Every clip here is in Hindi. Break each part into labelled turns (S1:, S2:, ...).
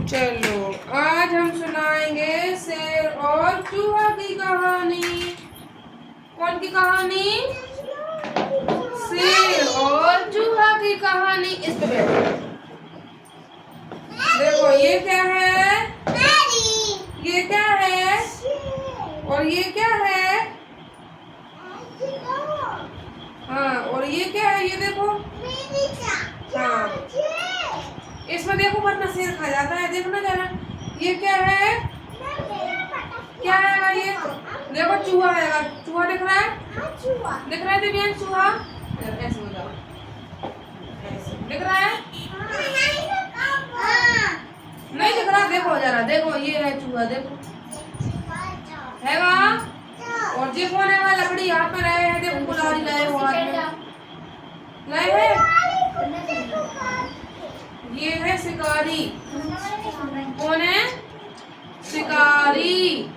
S1: चलो आज हम सुनाएंगे शेर और चूहा की कहानी। कौन की कहानी? शेर और चूहा की कहानी। इस पे बैठो। देखो ये क्या है? ये क्या है? और ये क्या है? हाँ, और ये क्या है? ये देखो। हाँ, इसमें देखो वरना शेर खा जाता है। देखो ना जरा, ये क्या है? क्या है ये? देखो चूहा है। चूहा दिख रहा है? दिख रहा है दिव्यांश? चूहा ऐसे हो जाओ, ऐसे दिख रहा है? नहीं दिख रहा। देखो जरा, देखो ये है चूहा। देखो है वहाँ। और ये कौन है? वहाँ लकड़ी यहाँ पे रहे हैं। देखो कुल्हाड़ी लाए हो हाथ में, लाए है। ये है शिकारी। कौन है? शिकारी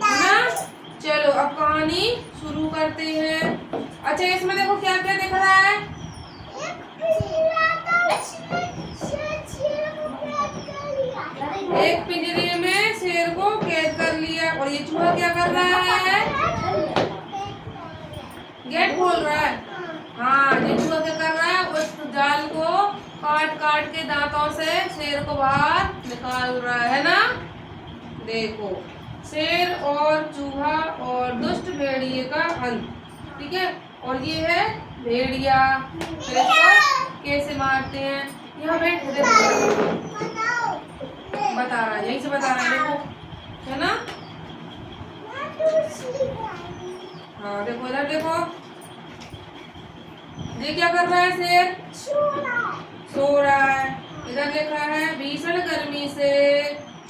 S1: ना। चलो अब कहानी शुरू करते हैं। अच्छा इसमें देखो क्या क्या दिख रहा है? एक पिंजरे में शेर को कैद कर लिया। और ये चूहा क्या कर रहा है? गेट खोल रहा है। हाँ, ये चूहा क्या कर रहा है? उस जाल को काट काट के दांतों से शेर को बाहर निकाल रहा है ना। देखो शेर और चूहा और दुष्ट भेड़िए का अंत। ठीक है। और ये है भेड़िया। फिर इसको कैसे मारते हैं? यहाँ बैठ बता रहा है, यहीं से बता रहा है। देखो है ना। हाँ देखो इधर देखो, ये क्या कर रहा है? शेर सो रहा है। इधर लिखा है भीषण गर्मी से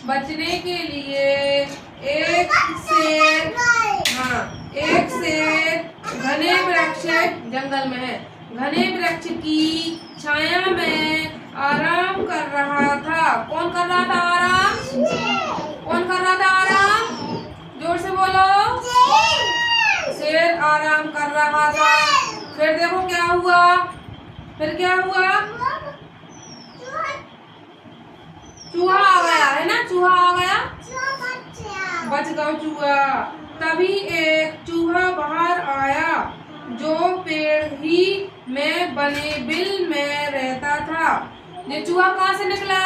S1: बचने के लिए एक शेर, हाँ एक शेर घने वृक्ष, जंगल में है, घने वृक्ष की छाया में आराम कर रहा था। कौन कर रहा था आराम? कौन कर रहा था आराम? जोर से बोलो। शेर आराम कर रहा था। फिर देखो क्या हुआ? फिर क्या हुआ? चूहा आ गया है ना। चूहा आ गया, बच गया चूहा। तभी एक चूहा बाहर आया जो पेड़ ही में बने बिल में रहता था। ये चूहा कहाँ से निकला?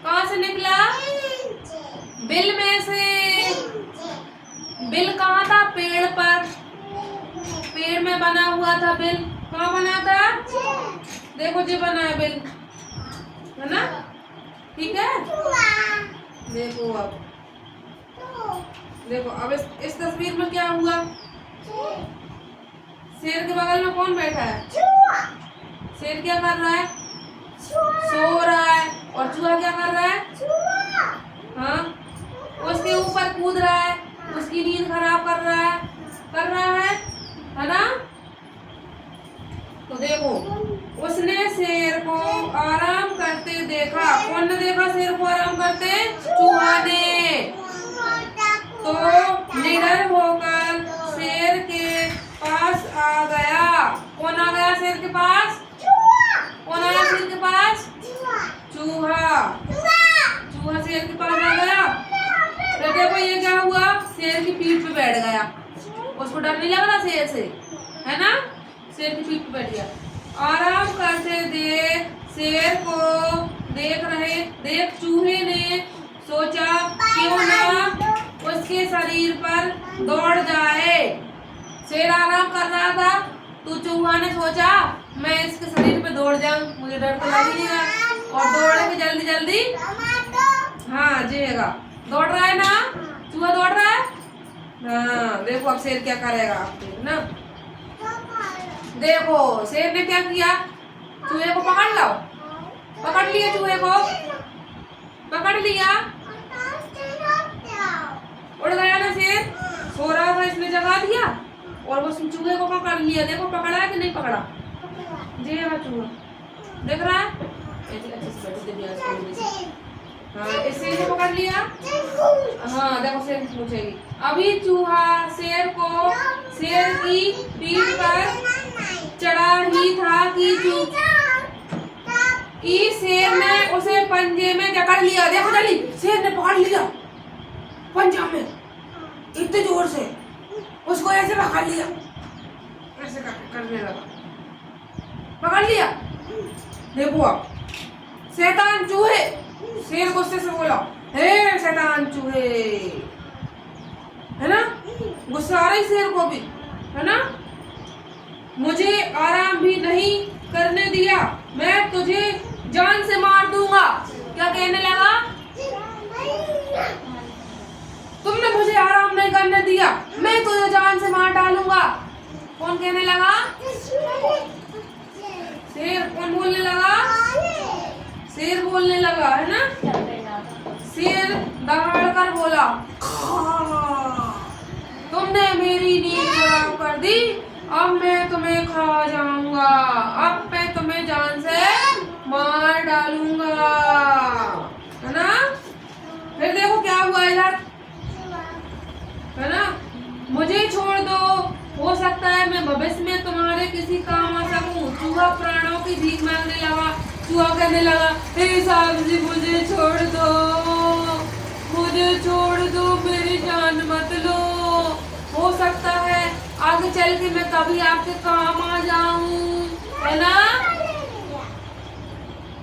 S1: कहाँ से निकला? बिल में से। बिल कहाँ था? पेड़ पर। पेड़ में बना हुआ था बिल। कहाँ बना था? देखो जी बना है बिल, है ना। ठीक है। देखो अब देखो अब इस तस्वीर में क्या हुआ? शेर के बगल में कौन बैठा है? शेर क्या कर रहा है? सो रहा है। और चूहा क्या कर रहा है? हाँ, उसके ऊपर कूद रहा है, उसकी नींद खराब कर रहा है, है ना। तो देखो उसने शेर को आराम करते देखा। कौन ने देखा शेर को आराम करते? चूहा ने। तो निडर होकर शेर के पास आ गया। कौन आ गया शेर के पास? कौन आया शेर के पास? चूहा। चूहा शेर के पास आ गया। तो देखो ये क्या हुआ? शेर की पीठ पे बैठ गया। उसको डर नहीं लग रहा शेर से, है ना। शेर की पीठ पे बैठ गया। आराम करते देख शेर को देख चूहे ने सोचा क्यों ना उसके शरीर पर दौड़ जाए। शेर आराम कर रहा था तो चूहा ने सोचा मैं इसके शरीर पे दौड़ जाऊं, मुझे डर तो लग ही नहीं रहा। और दौड़े के जल्दी जल्दी, हाँ जिएगा। दौड़ रहा है ना, चूहा दौड़ रहा है। हाँ देखो अब शेर क्या करेगा आप ना। देखो शेर ने क्या किया? चूहे को पकड़ लो। पकड़ लिया चूहे को, पकड़ लिया। उड़ गया ना शेर। सो रहा था इसने जगा दिया और वो चूहे को पकड़ लिया। देखो पकड़ा है कि नहीं पकड़ा? जी हाँ चूहा देख रहा है। हाँ इस शेर को पकड़ लिया। हाँ देखो शेर पूछेगी। अभी चूहा शेर को शेर की पीठ पर चढ़ा ही था कि कि शेर ने उसे पंजे में जकड़ लिया। देखो जल्दी, शेर ने पकड़ लिया पंजा में इतने जोर से, उसको ऐसे पकड़ लिया, ऐसे करने लगा, पकड़ लिया। देखो अब शैतान चूहे, शेर गुस्से से बोला, हे शैतान चूहे, है ना, गुस्सा आ रही शेर को भी, है ना, मुझे आराम भी नहीं करने दिया, मैं तुझे जान से मार दूंगा। क्या कहने लगा? तुमने मुझे आराम नहीं करने दिया, मैं तुझे जान से मार डालूंगा। कौन कहने लगा? शेर। कौन बोलने लगा? शेर बोलने लगा, है ना। शेर दहाड़ कर बोला, तुमने मेरी नींद खराब कर दी, अब मैं तुम्हें खा जाऊंगा, अब मैं तुम्हें जान से मार डालूंगा, है ना। फिर देखो क्या हुआ इधर, है ना। मुझे छोड़ दो, हो सकता है मैं भविष्य में तुम्हारे किसी काम आ सकूं। चूहा प्राणों की भीख मांगने लगा। चूहा कहने लगा, हे साहब जी मुझे छोड़ दो, मुझे छोड़ दो, मेरी जान मत लो, हो सकता है आगे चल के मैं कभी आपके काम आ जाऊं, है ना।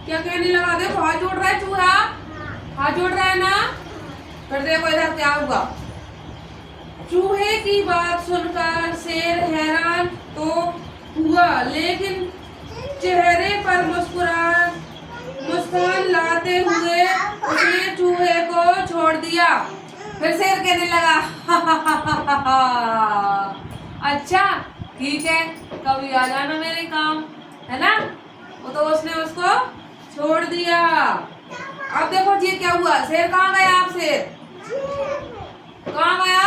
S1: क्या कहने लगा? देखो हाथ जोड़ रहा है चूहा, हाथ जोड़ रहा है ना। फिर देखो इधर क्या हुआ। चूहे की बात सुनकर शेर हैरान तो हुआ, लेकिन चेहरे पर मुस्कान लाते हुए उसने चूहे को छोड़ दिया। फिर शेर कहने लगा, अच्छा ठीक है, कभी आ जाना मेरे काम, है ना। वो तो उसने उसको छोड़ दिया। अब देखो जी क्या हुआ। शेर कहाँ गया? आप शेर कहाँ गया?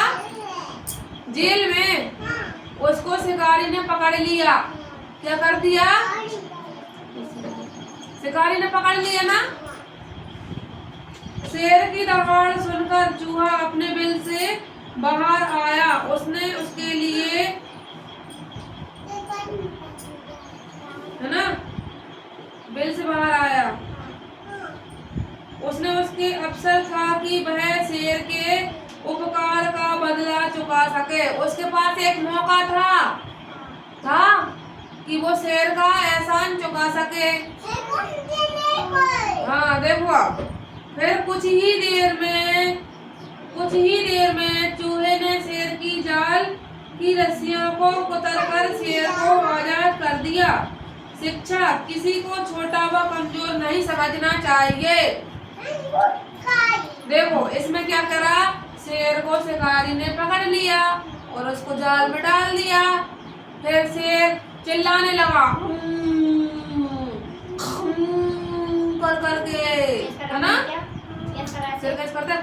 S1: जेल में। उसको शिकारी ने पकड़ लिया। क्या कर दिया? शिकारी ने पकड़ लिया ना। शेर की दहाड़ सुनकर चूहा अपने बिल से बाहर आया। उसने उसके लिए, है ना, बिल से बाहर आया। उसने उसके अफसर था कि वह शेर के उपकार का बदला चुका सके। उसके पास एक मौका था कि वो शेर का एहसान चुका सके। हाँ देखो, फिर कुछ ही देर में चूहे ने शेर की जाल की रस्सियों को कुतरकर शेर को आजाद कर दिया। शिक्षा, किसी को छोटा व कमजोर नहीं समझना चाहिए। देखो इसमें क्या करा, शेर को शिकारी ने पकड़ लिया और उसको जाल में डाल दिया। फिर शेर चिल्लाने लगा कर करके, है ना। शेर कैसे करता है?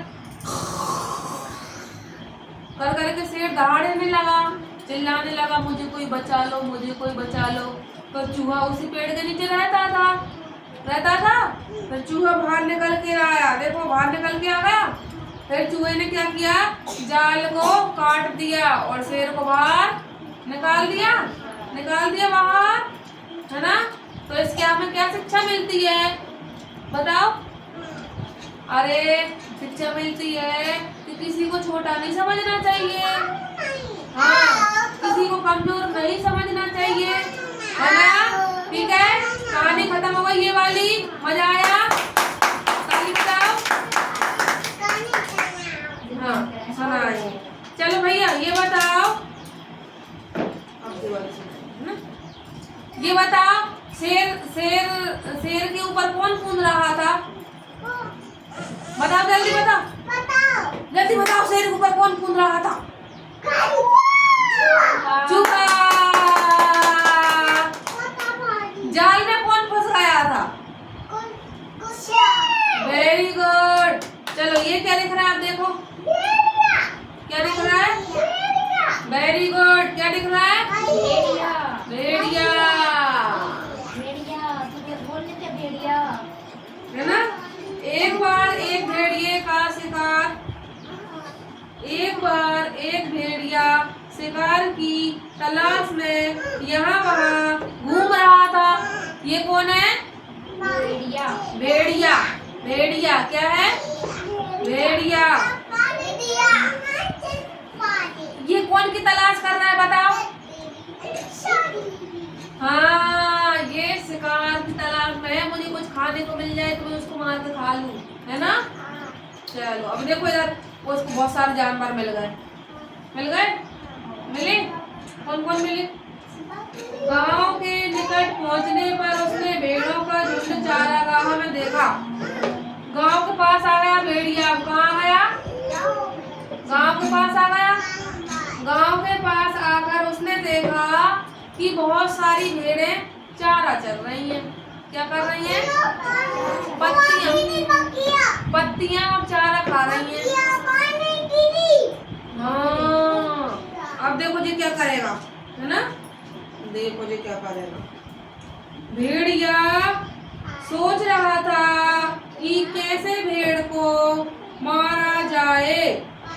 S1: कर करके शेर दहाड़ने लगा, चिल्लाने लगा, मुझे कोई बचा लो, मुझे कोई बचा लो। तो चूहा उसी पेड़ के नीचे रहता था। फिर चूहा बाहर निकल के आया। देखो बाहर निकल के आ गया। फिर चूहे ने क्या किया, जाल को काट दिया और शेर को बाहर निकाल दिया बाहर, है ना। तो इसके हमें क्या शिक्षा मिलती है बताओ? अरे शिक्षा मिलती है कि किसी को छोटा नहीं समझना चाहिए, हाँ, किसी को कमजोर नहीं समझना चाहिए, है ना। ठीक है, कहानी खत्म हो गई ये वाली। मजा आया? ताली बजाओ। हाँ सुनाइए। चलो भैया ये बताओ, ये बताओ, शेर के ऊपर कौन कूद रहा था? बताओ जल्दी, जल्दी बताओ, शेर के ऊपर कौन कूद रहा था? चूहा। जाल में कौन फंस गया था? Very good. चलो ये क्या लिख रहा है आप देखो, क्या लिख रहा है? Very good. क्या लिख रहा है? भेड़िया। है ना। एक बार एक भेड़िया शिकार की तलाश में यहाँ वहाँ घूम रहा था। ये कौन है?
S2: भेड़िया।
S1: भेड़िया। भेड़िया क्या है? भेड़िया। ये कौन की तलाश कर रहा है बताओ? हाँ, ये शिकार की तलाश में है। मुझे कुछ खाने को मिल जाए तो मैं उसको मार के खा लूं, है ना? चलो अब देखो इधर, उसको बहुत सारे जानवर मिल गए। मिल गए? मिले? कौन कौन मिले? गांव के निकट पहुंचने पर उसने भेड़ों का झुंड चारागाह में देखा। गांव के पास आ गया भेड़िया। कहाँ आ गया? गांव के पास आ गया। गांव के पास आकर उसने देखा कि बहुत सारी भेड़ें चारा चर रही हैं। क्या कर रही हैं? पत्तियां और चारा खा रही हैं। हाँ, अब देखो जी क्या करेगा, है ना? देखो जी क्या करेगा। भेड़िया सोच रहा था कि कैसे भेड़ को मारा जाए।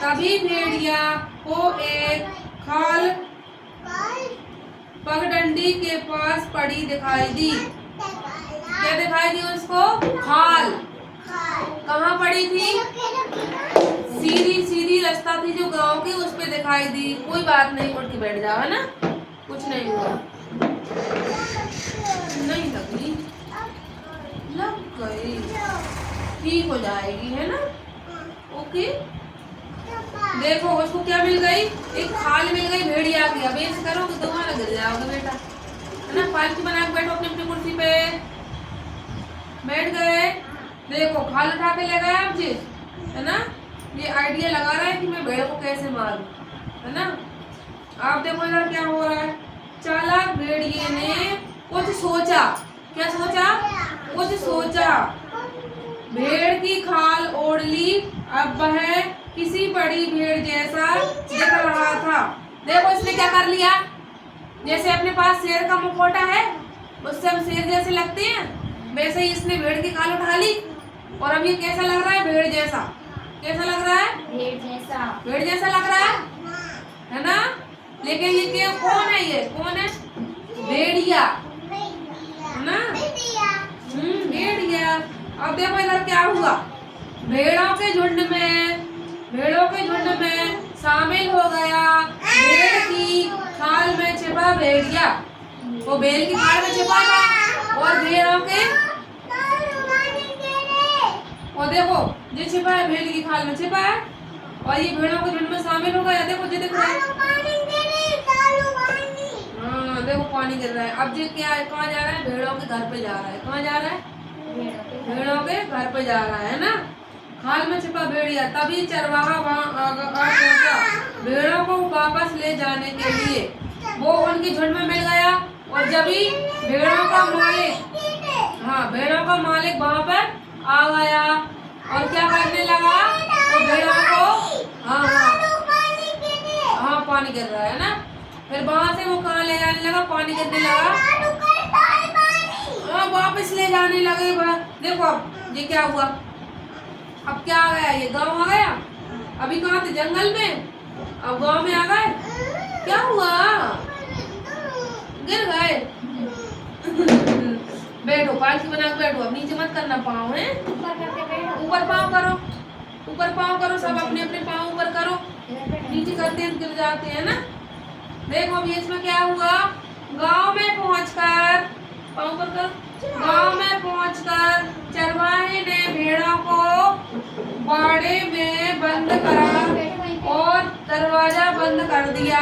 S1: तभी भेड़िया को एक खाल पगडंडी के पास पड़ी दिखाई दी। क्या दिखाई दी उसको? खाल। कहाँ पड़ी थी? सीधी सीधी रास्ता थी जो गांव की, उस पे दिखाई दी। कोई बात नहीं, उठ के बैठ जाओ, है ना? कुछ नहीं हुआ। नहीं लगी, लग गई, ठीक हो जाएगी, है ना? ओके। देखो उसको क्या मिल गई? एक खाल मिल गई भेड़िया की। अब ऐसे करोगे तो वहां गिर जाओगे बेटा, है ना? पालकी बना के बैठो अपनी अपनी कुर्सी पे, बैठ गए। देखो खाल उठा के ले गए आप जी, है ना? ये आइडिया लगा रहा है कि मैं भेड़ को कैसे मारूं, है ना? आप देखो इधर क्या हो रहा है। चालाक भेड़िए ने कुछ सोचा। क्या सोचा? कुछ सोचा। भेड़ की खाल ओढ़ ली। अब वह किसी बड़ी भेड़ जैसा दिख रहा था। देखो इसने क्या कर लिया? जैसे अपने पास शेर का मुखौटा है, उससे हम शेर जैसे लगते हैं, वैसे ही इसने भेड़ की खाल उठा ली। और अब ये कैसा लग रहा है? भेड़ जैसा। कैसा लग रहा है?
S2: भेड़ जैसा।
S1: भेड़ जैसा लग रहा है ना? लेकिन ये क्या, कौन है? ये कौन है? भेड़िया, है ना? भेड़िया। अब देखो इधर क्या हुआ। भेड़ों के झुंड में शामिल हो गया भेड़ की खाल में छिपा भेड़िया। वो भेड़ की खाल में छिपा था और भेड़ों के, और देखो ये छिपा है, भेड़ की खाल में छिपा है और ये भेड़ों के झुंड में शामिल हो गया। देखो जी, दिख रहा है। हाँ देखो पानी गिर रहा है। अब ये क्या है? कहाँ जा रहा है? भेड़ों के घर पे जा रहा है। कहाँ जा रहा है? भेड़ों के घर पे जा रहा है ना? खाल में छिपा भेड़िया। तभी चरवाहा वहां आ पहुंचा भेड़ों को वापस ले जाने के लिए। वो उनके झुंड में मिल गया और जब ही भेड़ों का मालिक वहां पर आ गया और क्या करने लगा? तो भेड़ों को हाँ पानी गिर रहा है ना? फिर वहां से वो कहाँ ले जाने लगा? पानी गिरने लगा, वापस ले जाने लगे। देखो अब ये क्या हुआ। अब क्या आ गया? ये गांव आ गया। अभी कहाँ थे? जंगल में। अब गांव में आ गए। क्या हुआ? गिर गए। बैठो, पालकी बना के बैठो। अब नीचे मत करना पाँव, है ऊपर पाँव करो। ऊपर पाँव करो, सब अपने अपने पाँव ऊपर करो। नीचे करते हैं गिर जाते हैं ना? देखो अभी इसमें क्या हुआ। गांव में पहुंचकर, पाँव ऊपर करो। गांव में पहुंचकर चरवाहे ने भेड़ों को बाड़े में बंद करा और दरवाजा बंद कर दिया।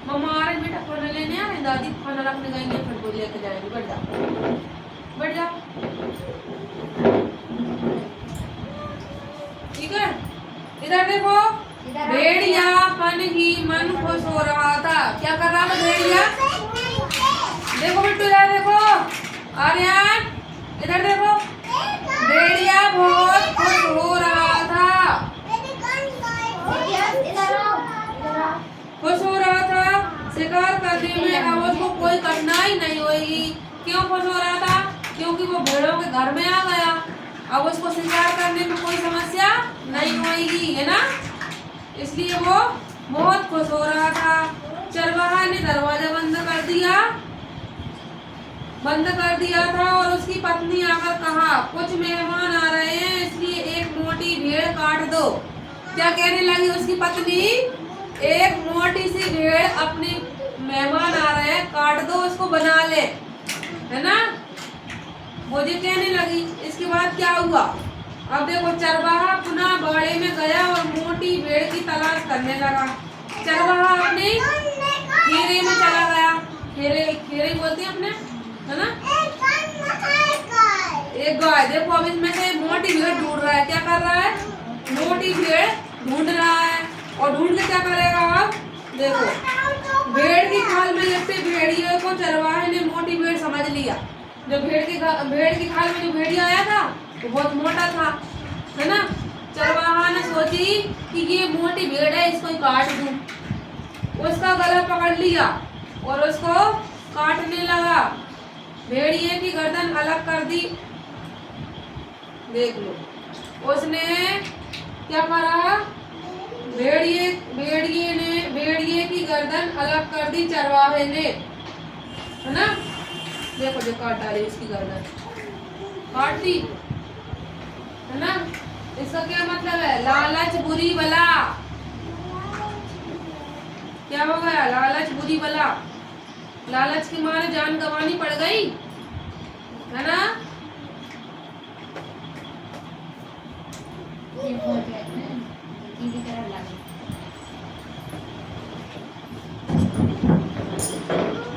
S1: मम्मा आ रही बेटा, खाना लेने आ रही। दादी खाना रखने गई है, फिर वो लेके जाएगी। बैठ जाओ, बैठ जाओ। ठीक है, इधर देखो। भेड़िया मन ही मन खुश हो रहा था। क्या कर रहा था भेड़िया? देखो बिट्टू, इधर देखो। आर्यन इधर देखो। भेड़िया बहुत खुश हो रहा था। खुश हो रहा था। शिकार करने में अब उसको कोई कठिनाई नहीं होगी। क्यों खुश हो रहा था? क्योंकि वो भेड़ों के घर में आ गया। अब उसको शिकार करने में कोई समस्या नहीं होगी, है ना? इसलिए वो बहुत खुश हो रहा था। चरवाहा ने दरवाजा बंद कर दिया बंद कर दिया था और उसकी पत्नी आकर कहा, कुछ मेहमान आ रहे हैं इसलिए एक मोटी भेड़ काट दो। क्या कहने लगी उसकी पत्नी? एक मोटी सी भेड़, अपनी मेहमान आ रहे हैं, काट दो, उसको बना ले, है ना, मुझे कहने लगी। इसके बाद क्या हुआ? अब देखो, चरवाहा पुनः बाड़े में गया और मोटी भेड़ की तलाश करने लगा। चरवाहा अपने घेरे में चला गया। घेरे घेरे बोलते हैं अपने, है ना, एक गाय। देखो अब इसमें से मोटी भेड़ ढूंढ रहा है। क्या कर रहा है? मोटी भेड़ ढूंढ रहा है। और ढूंढ के क्या करेगा? अब देखो, भेड़ की खाल में लिपटे भेड़िए को चरवाहे ने मोटी भेड़ समझ लिया। जो भेड़ की खाल में जो भेड़िया आया था वो बहुत मोटा था, है ना। चरवाहा ने सोची कि ये मोटी भेड़ है, इसको ही काट दूं। उसका गला पकड़ लिया और उसको काटने लगा। भेड़िए की गर्दन अलग कर दी। देख लो, उसने क्या करा? भेड़िए की गर्दन अलग कर दी चरवाहे ने, है ना। देखो, जो काट डाली उसकी गर्दन, काट दी, है ना। इसका क्या मतलब है? लालच बुरी बला। क्या हो गया? लालच बुरी बला। लालच के मारे जान गंवानी पड़ गई, है ना।
S2: ये हो जाए ना, टीवी तरह लगे।